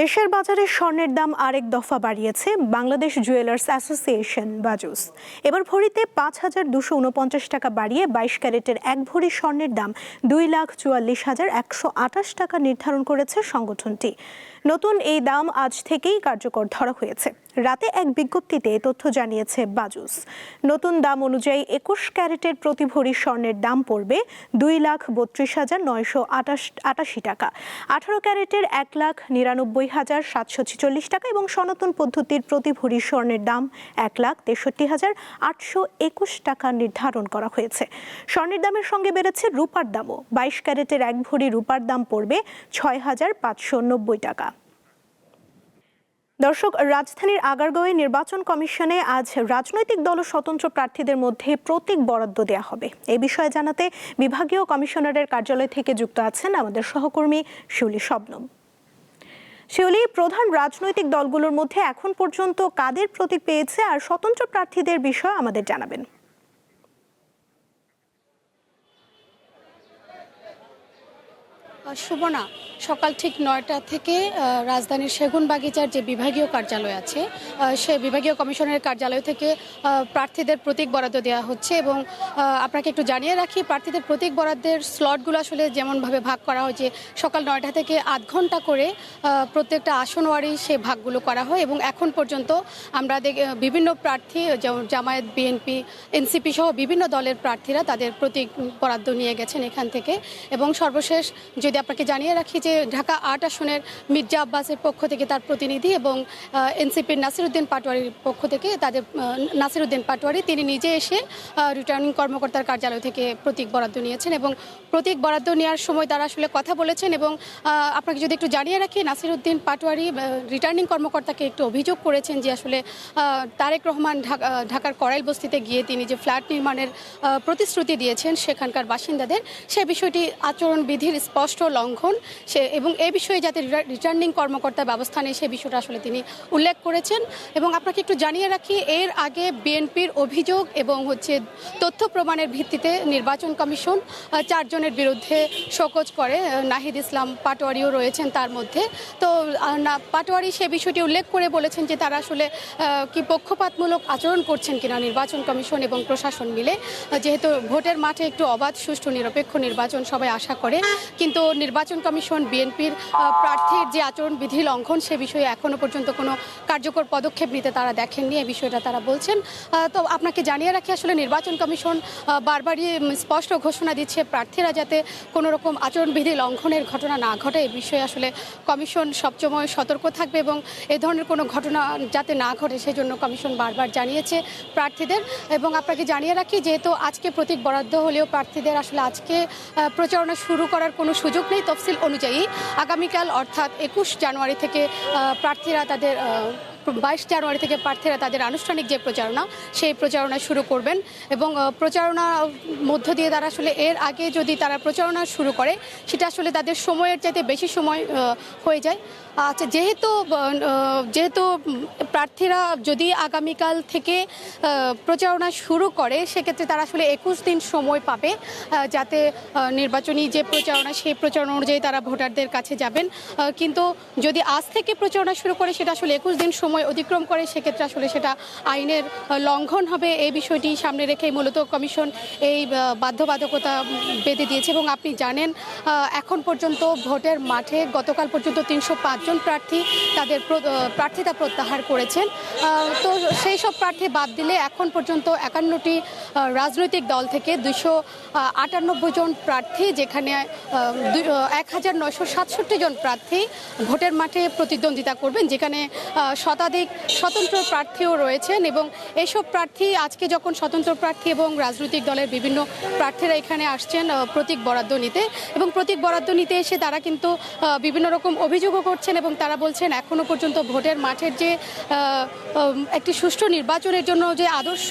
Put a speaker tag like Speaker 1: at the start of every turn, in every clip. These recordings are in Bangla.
Speaker 1: দেশের বাজারে স্বর্ণের দাম আরেক দফা বাড়িয়েছে বাংলাদেশ জুয়েলার্স অ্যাসোসিয়েশন বাজুস। এবার ভরিতে ৫,২৪৯ টাকা বাড়িয়ে ২২ ক্যারেটের এক ভরি স্বর্ণের দাম ২,৪৪,১২৮ টাকা নির্ধারণ করেছে সংগঠনটি। নতুন এই দাম আজ থেকেই কার্যকর ধরা হয়েছে। রাতে এক বিজ্ঞপ্তিতে এ তথ্য জানিয়েছে বাজুস। নতুন দাম অনুযায়ী ২১ ক্যারেটের প্রতি ভরি স্বর্ণের দাম পড়বে ২,৩২,৯৮৮ টাকা, ১৮ ক্যারেটের ১,৯৯,৭৪৬ টাকা এবং সনাতন পদ্ধতির প্রতি ভরি স্বর্ণের দাম ১,৬৩,৮২১ টাকা নির্ধারণ করা হয়েছে। স্বর্ণের দামের সঙ্গে বেড়েছে রূপার দামও। ২২ ক্যারেটের এক ভরি রূপার দাম পড়বে ৬,৫৯০ টাকা। দর্শক, রাজধানীর আগারগাঁওয়ে নির্বাচন কমিশনে আজ রাজনৈতিক দল ও স্বতন্ত্র প্রার্থীদের মধ্যে প্রতীক বরাদ্দ দেওয়া হবে। এই বিষয়ে জানাতে বিভাগীয় কমিশনারের কার্যালয় থেকে যুক্ত আছেন আমাদের সহকর্মী শিউলি শবনম। শিউলি, প্রধান রাজনৈতিক দলগুলোর মধ্যে এখন পর্যন্ত কাদের প্রতীক পেয়েছে আর স্বতন্ত্র প্রার্থীদের বিষয়ে আমাদের জানাবেন।
Speaker 2: সুবর্ণা, সকাল ঠিক ৯টা থেকে রাজধানীর সেগুনবাগিচার যে বিভাগীয় কার্যালয় আছে সে বিভাগীয় কমিশনের কার্যালয় থেকে প্রার্থীদের প্রতীক বরাদ্দ দেওয়া হচ্ছে। এবং আপনাকে একটু জানিয়ে রাখি, প্রার্থীদের প্রতীক বরাদ্দের স্লটগুলো আসলে যেমনভাবে ভাগ করা হয় যে সকাল 9টা থেকে আধ ঘন্টা করে প্রত্যেকটা আসনওয়ারি সে ভাগগুলো করা হয়। এবং এখন পর্যন্ত আমরা বিভিন্ন প্রার্থী যেমন জামায়াত, বিএনপি, এনসিপি সহ বিভিন্ন দলের প্রার্থীরা তাদের প্রতীক বরাদ্দ নিয়ে গেছেন এখান থেকে। এবং সর্বশেষ যদি আপনাকে জানিয়ে রাখি যে ঢাকা ৮ আসনের মির্জা আব্বাসের পক্ষ থেকে তার প্রতিনিধি এবং এনসিপির নাসিরউদ্দিন পাটোয়ারির পক্ষ থেকে তাদের নাসিরউদ্দিন পাটোয়ারি তিনি নিজে এসে রিটার্নিং কর্মকর্তার কার্যালয় থেকে প্রতীক বরাদ্দ নিয়েছেন এবং প্রতীক বরাদ্দ নেওয়ার সময় তারা আসলে কথা বলেছেন। এবং আপনাকে যদি একটু জানিয়ে রাখি, নাসিরউদ্দিন পাটোয়ারি রিটার্নিং কর্মকর্তাকে একটু অভিযোগ করেছেন যে আসলে তারেক রহমান ঢাকার করাইল বস্তিতে গিয়ে তিনি যে ফ্ল্যাট নির্মাণের প্রতিশ্রুতি দিয়েছেন সেখানকার বাসিন্দাদের, সে বিষয়টি আচরণবিধির স্পষ্ট লঙ্ঘন এবং এই বিষয়ে যাতে রিটার্নিং কর্মকর্তা ব্যবস্থা নেয় সে বিষয়টা আসলে তিনি উল্লেখ করেছেন। এবং আপনাকে একটু জানিয়ে রাখি, এর আগে বিএনপির অভিযোগ এবং তথ্য প্রমাণের ভিত্তিতে নির্বাচন কমিশন 4 জনের বিরুদ্ধে শোকজ করে। নাহিদ ইসলাম পাটোয়ারিও রয়েছেন তার মধ্যে। তো পাটোয়ারি সে বিষয়টি উল্লেখ করে বলেছেন যে তারা আসলে কি পক্ষপাতমূলক আচরণ করছেন কিনা নির্বাচন কমিশন এবং প্রশাসন মিলে, যেহেতু ভোটের মাঠে একটু অবাধ, সুষ্ঠু, নিরপেক্ষ নির্বাচন সবাই আশা করে, কিন্তু নির্বাচন কমিশন বিএনপির প্রার্থীর যে আচরণবিধি লঙ্ঘন সে বিষয়ে এখনো পর্যন্ত কোনো কার্যকর পদক্ষেপ নিতে তারা দেখেননি, এই বিষয়টা তারা বলছেন। তো আপনাকে জানিয়ে রাখি, আসলে নির্বাচন কমিশন বারবারই স্পষ্ট ঘোষণা দিচ্ছে প্রার্থীরা যাতে কোনো রকম আচরণবিধি লঙ্ঘনের ঘটনা না ঘটে। এই বিষয়ে আসলে কমিশন সবসময় সতর্ক থাকবে এবং এ ধরনের কোনো ঘটনা যাতে না ঘটে সেজন্য কমিশন বারবার জানিয়েছে প্রার্থীদের। এবং আপনাকে জানিয়ে রাখি, যেহেতু আজকে প্রতীক বরাদ্দ হলেও প্রার্থীদের আসলে আজকে প্রচারণা শুরু করার কোনো সুযোগ নেই। তফসিল অনুযায়ী আগামীকাল অর্থাৎ ২১ জানুয়ারি থেকে প্রার্থীরা তাদের 22 জানুয়ারি থেকে প্রার্থীরা তাদের আনুষ্ঠানিক যে প্রচারণা সেই প্রচারণা শুরু করবেন। এবং প্রচারণার মধ্য দিয়ে তারা আসলে এর আগে যদি তারা প্রচারণা শুরু করে সেটা আসলে তাদের সময়ের চাইতে বেশি সময় হয়ে যায়। আচ্ছা, যেহেতু প্রার্থীরা যদি আগামীকাল থেকে প্রচারণা শুরু করে সেক্ষেত্রে তারা আসলে 21 দিন সময় পাবে যাতে নির্বাচনী যে প্রচারণা সেই প্রচারণা অনুযায়ী তারা ভোটারদের কাছে যাবেন। কিন্তু যদি আজ থেকে প্রচারণা শুরু করে সেটা আসলে 21 দিন সময় অতিক্রম করে সেক্ষেত্রে আসলে সেটা আইনের লঙ্ঘন হবে। এই বিষয়টি সামনে রেখেই মূলত কমিশন এই বাধ্যবাধকতা বেঁধে দিয়েছে। এবং আপনি জানেন, এখন পর্যন্ত ভোটের মাঠে গতকাল পর্যন্ত 305 জন প্রার্থী তাদের প্রার্থিতা প্রত্যাহার করেছেন। তো সেই সব প্রার্থী বাদ দিলে এখন পর্যন্ত 51টি রাজনৈতিক দল থেকে 298 জন প্রার্থী, যেখানে 1967 জন প্রার্থী ভোটের মাঠে প্রতিদ্বন্দ্বিতা করবেন, যেখানে শতাধিক স্বতন্ত্র প্রার্থীও রয়েছেন। এবং এইসব প্রার্থী আজকে যখন স্বতন্ত্র প্রার্থী এবং রাজনৈতিক দলের বিভিন্ন প্রার্থীরা এখানে আসছেন প্রতীক বরাদ্দ নিতে, এবং প্রতীক বরাদ্দ নিতে এসে তারা কিন্তু বিভিন্ন রকম অভিযোগও করছেন এবং তারা বলছেন এখনও পর্যন্ত ভোটের মাঠের যে একটি সুষ্ঠু নির্বাচনের জন্য যে আদর্শ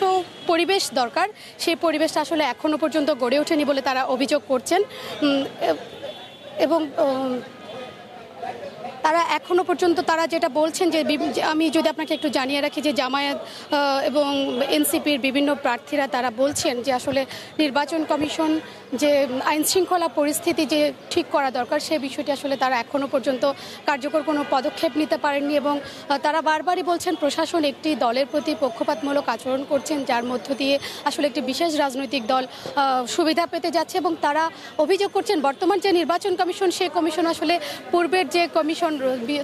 Speaker 2: পরিবেশ দরকার সেই পরিবেশটা আসলে এখনও পর্যন্ত গড়ে ওঠেনি বলে তারা অভিযোগ করছেন। এবং তারা এখনো পর্যন্ত তারা যেটা বলছেন যে আমি যদি আপনাকে একটু জানিয়ে রাখি যে জামায়াত এবং এনসিপির বিভিন্ন প্রার্থীরা তারা বলছেন যে আসলে নির্বাচন কমিশন যে আইন শৃঙ্খলা পরিস্থিতি যে ঠিক করা দরকার সেই বিষয়টি আসলে তারা এখনো পর্যন্ত কার্যকর কোনো পদক্ষেপ নিতে পারেননি এবং তারা বারবারই বলছেন প্রশাসন একটি দলের প্রতি পক্ষপাতমূলক আচরণ করছেন, যার মধ্য দিয়ে আসলে একটি বিশেষ রাজনৈতিক দল সুবিধা পেতে যাচ্ছে এবং তারা অভিযোগ করছেন বর্তমান যে নির্বাচন কমিশন সেই কমিশন আসলে পূর্বের যে কমিশন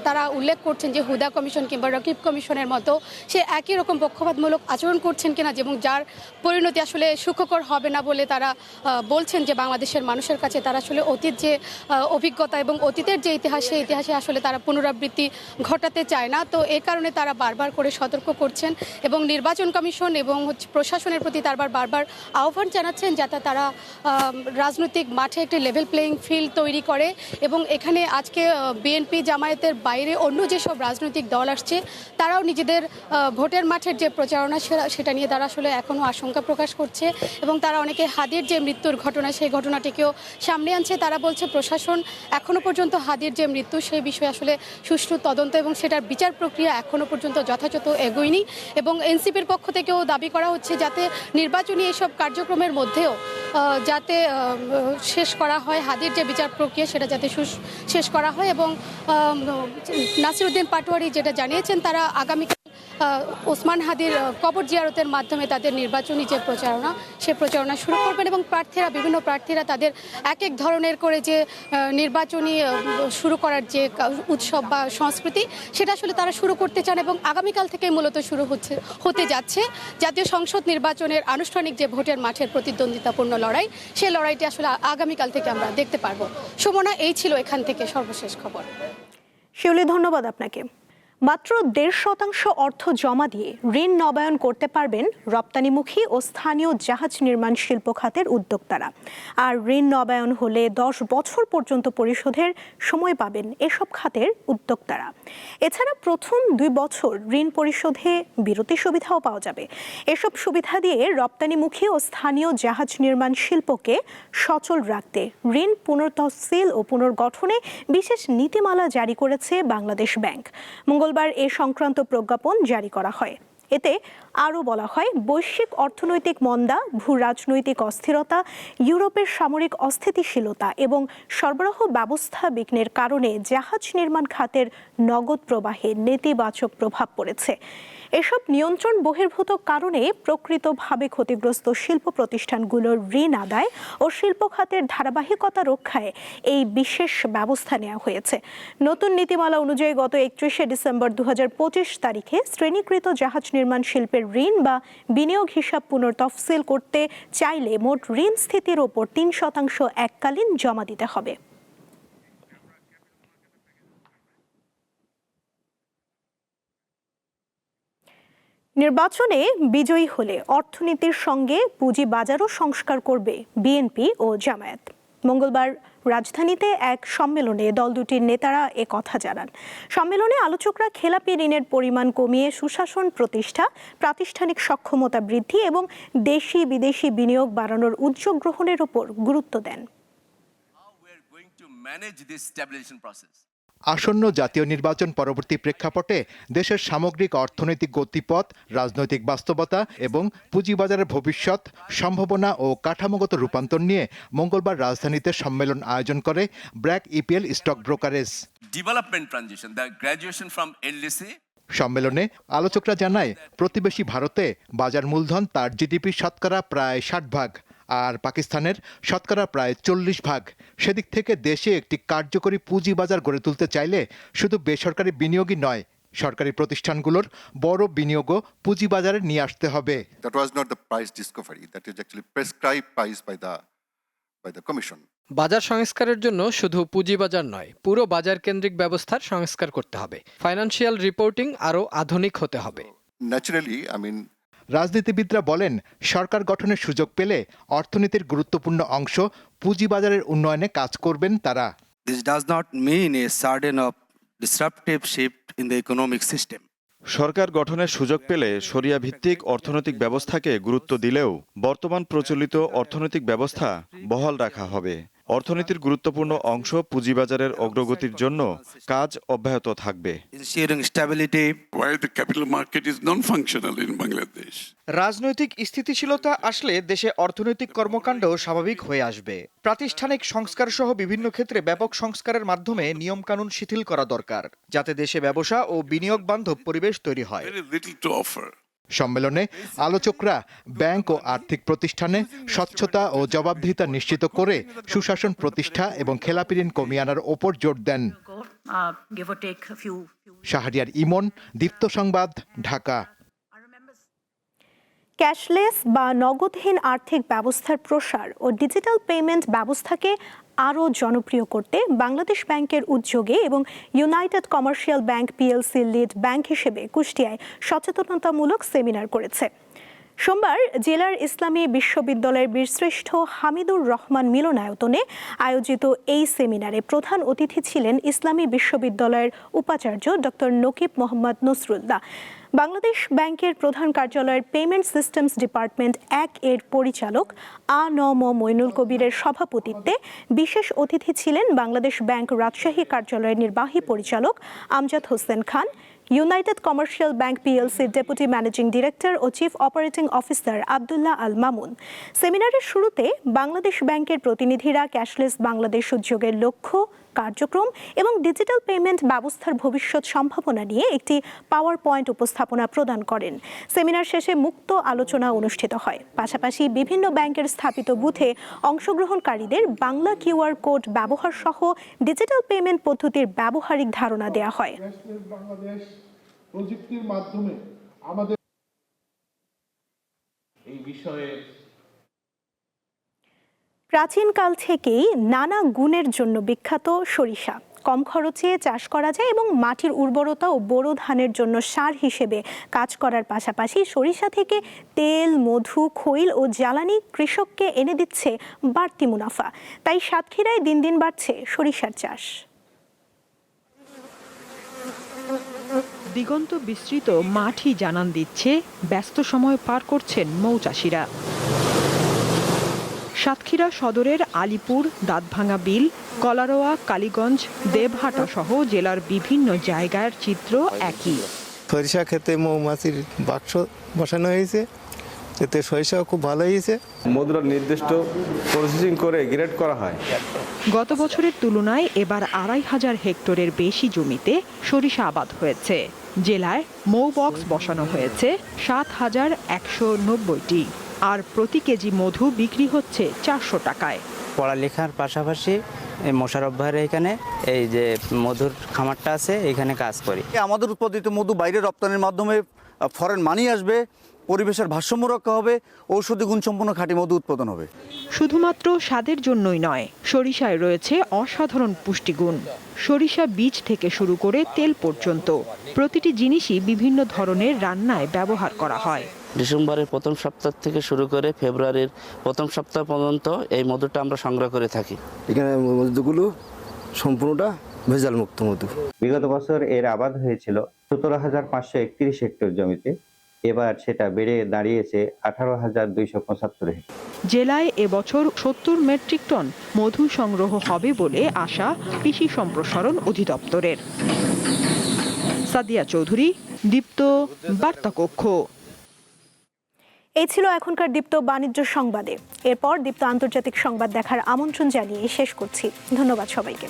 Speaker 2: তারা উল্লেখ করছেন যে হুদা কমিশন কিংবা রকিব কমিশনের মতো সে একই রকম পক্ষপাতমূলক আচরণ করছেন কিনা এবং যার পরিণতি আসলে সুখকর হবে না বলে তারা বলছেন যে বাংলাদেশের মানুষের কাছে তারা আসলে অতীত যে অভিজ্ঞতা এবং অতীতের যে ইতিহাস সেই ইতিহাসে আসলে তারা পুনরাবৃত্তি ঘটাতে চায় না। তো এই কারণে তারা বারবার করে সতর্ক করছেন এবং নির্বাচন কমিশন এবং প্রশাসনের প্রতি বারবার আহ্বান জানাচ্ছেন যাতে তারা রাজনৈতিক মাঠে একটি লেভেল প্লেয়িং ফিল্ড তৈরি করে এবং এখানে আজকে বিএনপি জামায়াতের বাইরে অন্য যেসব রাজনৈতিক দল আসছে তারাও নিজেদের ভোটের মাঠের যে প্রচারণা সেটা নিয়ে তারা আসলে এখনও আশঙ্কা প্রকাশ করছে এবং তারা অনেকে হাদির যে মৃত্যুর ঘটনা সেই ঘটনাটিকেও সামনে আনছে। তারা বলছে প্রশাসন এখনও পর্যন্ত হাদির যে মৃত্যু সেই বিষয়ে আসলে সুষ্ঠু তদন্ত এবং সেটার বিচার প্রক্রিয়া এখনও পর্যন্ত যথাযথ এগোয়নি এবং এনসিপির পক্ষ থেকেও দাবি করা হচ্ছে যাতে নির্বাচনী এসব কার্যক্রমের মধ্যেও যাতে শেষ করা হয় হাদির যে বিচার প্রক্রিয়া সেটা যাতে শেষ করা হয় এবং নাসিরউদ্দিন পাটোয়ারি যেটা জানিয়েছেন তারা আগামী ওসমান হাদির কবর জিয়ারতের মাধ্যমে তাদের নির্বাচনী যে প্রচারণা সে প্রচারণা শুরু করবেন এবং বিভিন্ন প্রার্থীরা তাদের এক এক ধরনের করে যে নির্বাচনী শুরু করার যে উৎসব বা সংস্কৃতি সেটা আসলে তারা শুরু করতে চান এবং আগামীকাল থেকেই মূলত শুরু হতে যাচ্ছে জাতীয় সংসদ নির্বাচনের আনুষ্ঠানিক যে ভোটের মাঠের প্রতিদ্বন্দ্বিতাপূর্ণ লড়াই সেই লড়াইটি আসলে আগামীকাল থেকে আমরা দেখতে পারবো। সুমনা, এই ছিল এখান থেকে সর্বশেষ খবর।
Speaker 1: শিউলি, ধন্যবাদ আপনাকে। মাত্র 1.5% অর্থ জমা দিয়ে ঋণ নবায়ন করতে পারবেন রপ্তানিমুখী ও স্থানীয় জাহাজ নির্মাণ শিল্প খাতের উদ্যোক্তারা। আর ঋণ নবায়ন হলে 10 বছর পর্যন্ত পরিশোধের সময় পাবেন এসব খাতের উদ্যোক্তারা। এছাড়া প্রথম 2 বছর ঋণ পরিশোধে বিরতি সুবিধাও পাওয়া যাবে। এসব সুবিধা দিয়ে রপ্তানিমুখী ও স্থানীয় জাহাজ নির্মাণ শিল্পকে সচল রাখতে ঋণ পুনর্তহসিল ও পুনর্গঠনে বিশেষ নীতিমালা জারি করেছে বাংলাদেশ ব্যাংক। মঙ্গলবার এ সংক্রান্ত প্রজ্ঞাপন জারি করা হয়। এতে আরও বলা হয়, বৈশ্বিক অর্থনৈতিক মন্দা, ভূ রাজনৈতিক অস্থিরতা, ইউরোপের সামরিক অস্থিতিশীলতা এবং সরবরাহ ব্যবস্থা বিঘ্নের কারণে জাহাজ নির্মাণ খাতের নগদ প্রবাহে নেতিবাচক প্রভাব পড়েছে। এসব নিয়ন্ত্রণ বহির্ভূত কারণে প্রকৃতভাবে ক্ষতিগ্রস্ত শিল্প প্রতিষ্ঠানগুলোর ঋণ আদায় ও শিল্প খাতের ধারাবাহিকতা রক্ষায় এই বিশেষ ব্যবস্থা নেওয়া হয়েছে। নতুন নীতিমালা অনুযায়ী গত 31 ডিসেম্বর 2025 তারিখে শ্রেণীকৃত জাহাজ নির্মাণ শিল্পের ঋণ বা বিনিয়োগ হিসাব পুনর্তফসিল করতে চাইলে মোট ঋণ স্থিতির ওপর 3% এককালীন জমা দিতে হবে। নির্বাচনে বিজয়ী হলে অর্থনীতির সঙ্গে পুঁজিবাজারও সংস্কার করবে বিএনপি ও জামায়াত। মঙ্গলবার রাজধানীতে এক সম্মেলনে দল দুটির নেতারা কথা জানান। সম্মেলনে আলোচকরা খেলাপি ঋণের পরিমাণ কমিয়ে সুশাসন প্রতিষ্ঠা, প্রাতিষ্ঠানিক সক্ষমতা বৃদ্ধি এবং দেশি বিদেশি বিনিয়োগ বাড়ানোর উদ্যোগ গ্রহণের উপর গুরুত্ব দেন।
Speaker 3: আসন্ন জাতীয় নির্বাচন পরবর্তী প্রেক্ষাপটে দেশের সামগ্রিক অর্থনৈতিক গতিপথ, রাজনৈতিক বাস্তবতা এবং পুঁজিবাজারের ভবিষ্যৎ সম্ভাবনা ও কাঠামোগত রূপান্তর নিয়ে মঙ্গলবার রাজধানীতে সম্মেলন আয়োজন করে ব্র্যাক ইপিএল স্টক ব্রোকারেজ। সম্মেলনে আলোচকরা জানায়, প্রতিবেশী ভারতে বাজার মূলধন তার জিডিপির শতকরা প্রায় 60%, আর পাকিস্তানের শতকরা প্রায় 40%। সেদিক থেকে দেশে একটি কার্যকরী পুঁজিবাজার গড়ে তুলতে চাইলে শুধু বেসরকারি বিনিয়োগই নয়, সরকারি প্রতিষ্ঠানগুলোর বড় বিনিয়োগও পুঁজিবাজারে নিয়ে আসতে হবে।
Speaker 4: That was not the price discovery, that is actually prescribed price by the commission.
Speaker 5: বাজার সংস্কারের জন্য শুধু পুঁজিবাজার নয়, পুরো বাজার কেন্দ্রিক ব্যবস্থার সংস্কার করতে হবে। ফাইন্যান্সিয়াল রিপোর্টিং আরও আধুনিক হতে হবে।
Speaker 4: Naturally,
Speaker 3: রাজনীতিবিদরা বলেন, সরকার গঠনের সুযোগ পেলে অর্থনীতির গুরুত্বপূর্ণ অংশ পুঁজিবাজারের উন্নয়নে কাজ করবেন তারা।
Speaker 6: This does not mean a sudden of disruptive shift in the economic system.
Speaker 7: সরকার গঠনের সুযোগ পেলে শরিয়া ভিত্তিক অর্থনৈতিক ব্যবস্থাকে গুরুত্ব দিলেও বর্তমান প্রচলিত অর্থনৈতিক ব্যবস্থা বহাল রাখা হবে। অর্থনীতির গুরুত্বপূর্ণ অংশ পুঁজিবাজারের অগ্রগতির জন্য কাজ অব্যাহত থাকবে।
Speaker 6: Ensuring stability.
Speaker 8: Why the capital market is non-functional in Bangladesh?
Speaker 9: রাজনৈতিক স্থিতিশীলতা আসলে দেশে অর্থনৈতিক কর্মকাণ্ড স্বাভাবিক হয়ে আসবে। প্রাতিষ্ঠানিক সংস্কার সহ বিভিন্ন ক্ষেত্রে ব্যাপক সংস্কারের মাধ্যমে নিয়মকানুন শিথিল করা দরকার, যাতে দেশে ব্যবসা ও বিনিয়োগ বান্ধব পরিবেশ তৈরি হয়।
Speaker 8: Very little to offer.
Speaker 3: সম্মেলনে আলোচকরা ব্যাংক ও আর্থিক প্রতিষ্ঠানে স্বচ্ছতা ও জবাবদিহিতা নিশ্চিত করে সুশাসন প্রতিষ্ঠা এবং খেলাপি ঋণ কমিয়ে আনার ওপর জোর দেন। শাহরিয়ার ইমন, দীপ্ত সংবাদ, ঢাকা।
Speaker 1: ক্যাশলেস বা নগদহীন আর্থিক ব্যবস্থার প্রসার ও ডিজিটাল পেমেন্ট ব্যবস্থাকে আরও জনপ্রিয় করতে বাংলাদেশ ব্যাংকের উদ্যোগে এবং United Commercial bank PLC lead bank হিসেবে কুষ্টিয়ায় সচেতনতামূলক সেমিনার করেছে। সোমবার জেলার ইসলামী বিশ্ববিদ্যালয়ের বীরশ্রেষ্ঠ হামিদুর রহমান মিলনায়তনে আয়োজিত এই সেমিনারে প্রধান অতিথি ছিলেন ইসলামী বিশ্ববিদ্যালয়ের উপাচার্য ডক্টর নকিব মোহাম্মদ নসরুল্লাহ। বাংলাদেশ ব্যাংকের প্রধান কার্যালয়ের পেমেন্ট সিস্টেমস ডিপার্টমেন্ট 1 এর পরিচালক আ.ন.ম মইনুল কবিরের সভাপতিত্বে বিশেষ অতিথি ছিলেন বাংলাদেশ ব্যাংক রাজশাহী কার্যালয়ের নির্বাহী পরিচালক Amjad Hossain Khan, United Commercial Bank পিএলসির ডেপুটি ম্যানেজিং ডিরেক্টর ও chief operating officer Abdullah Al Mamun. সেমিনারের শুরুতে বাংলাদেশ ব্যাংকের প্রতিনিধিরা ক্যাশলেস বাংলাদেশ উদ্যোগের লক্ষ্য, কার্যক্রম এবং ডিজিটাল পেমেন্ট ব্যবস্থার ভবিষ্যৎ সম্ভাবনা নিয়ে একটি পাওয়ার পয়েন্ট উপস্থাপনা প্রদান করেন। সেমিনার শেষে মুক্ত আলোচনা অনুষ্ঠিত হয়। পাশাপাশি বিভিন্ন ব্যাংকের স্থাপিত বুথে অংশগ্রহণকারীদের বাংলা কিউআর কোড ব্যবহার সহ ডিজিটাল পেমেন্ট পদ্ধতির ব্যবহারিক ধারণা দেওয়া হয়।
Speaker 10: বাংলাদেশ প্রযুক্তির মাধ্যমে আমাদের এই বিষয়ে
Speaker 1: প্রাচীনকাল থেকেই নানা গুণের জন্য বিখ্যাত সরিষা কম খরচে চাষ করা যায় এবং মাটির উর্বরতা ও বোরো ধানের জন্য সার হিসেবে কাজ করার পাশাপাশি সরিষা থেকে তেল, মধু, খৈল ও জ্বালানি কৃষককে এনে দিচ্ছে বাড়তি মুনাফা। তাই সাতক্ষীরায় দিন দিন বাড়ছে সরিষার চাষ।
Speaker 11: দিগন্ত বিস্তৃত মাঠই জানান দিচ্ছে ব্যস্ত সময় পার করছেন মৌচাষিরা। সাতক্ষীরা সদরের আলিপুর, দাঁতভাঙা বিল, কলারোয়া, কালীগঞ্জ, দেবহাটা সহ জেলার বিভিন্ন জায়গার চিত্র একই।
Speaker 12: সরিষা ক্ষেতে মৌমাছির বাক্স বসানো হয়েছে, এতে সরিষাও খুব ভালো হয়েছে।
Speaker 13: মধুর নির্দিষ্ট প্রসেসিং করে গ্রেড করা হয়।
Speaker 11: গত বছরের তুলনায় এবার ২৫০০ হেক্টরের বেশি জমিতে সরিষা আবাদ হয়েছে। জেলায় মৌ বক্স বসানো হয়েছে ৭,১৯০টি, আর প্রতি কেজি মধু বিক্রি হচ্ছে ৪০০ টাকায়।
Speaker 14: পড়ালেখার পাশাপাশি মোশাররফ ভাইয়ের এখানে এই যে মধুর খামারটা আছে, এখানে কাজ করি।
Speaker 15: আমাদের উৎপাদিত মধু বাইরে রপ্তানির মাধ্যমে ফরেন মানি আসবে, পরিবেশের ভারসাম্য রক্ষা হবে, ঔষধি গুণসম্পন্ন খাঁটি মধু উৎপাদন হবে।
Speaker 11: শুধুমাত্র স্বাদের জন্যই নয়, সরিষায় রয়েছে অসাধারণ পুষ্টিগুণ। সরিষা বীজ থেকে শুরু করে তেল পর্যন্ত প্রতিটি জিনিসই বিভিন্ন ধরনের রান্নায় ব্যবহার করা হয়।
Speaker 14: ডিসেম্বরের প্রথম সপ্তাহ থেকে শুরু করে ফেব্রুয়ারির প্রথম সপ্তাহ পর্যন্ত এই মধুটা আমরা সংগ্রহ করে থাকি।
Speaker 12: এখানে মধুগুলো সম্পূর্ণটা ভেজাল মুক্ত মধু।
Speaker 13: বিগত বছর এর আবাদ হয়েছিল ১৭,৫৩১ হেক্টর জমিতে, এবার সেটা বেড়ে দাঁড়িয়েছে ১৮,২৭৫ হেক্টর।
Speaker 11: জেলায় এবছর ৭০ মেট্রিক টন মধু সংগ্রহ হবে বলে আশা কৃষি সম্প্রসারণ অধিদপ্তরের। সাদিয়া চৌধুরী, দীপ্ত বার্তাকক্ষ।
Speaker 1: এই ছিল এখনকার দীপ্ত বাণিজ্য সংবাদে। এরপর দীপ্ত আন্তর্জাতিক সংবাদ দেখার আমন্ত্রণ জানিয়ে শেষ করছি। ধন্যবাদ সবাইকে।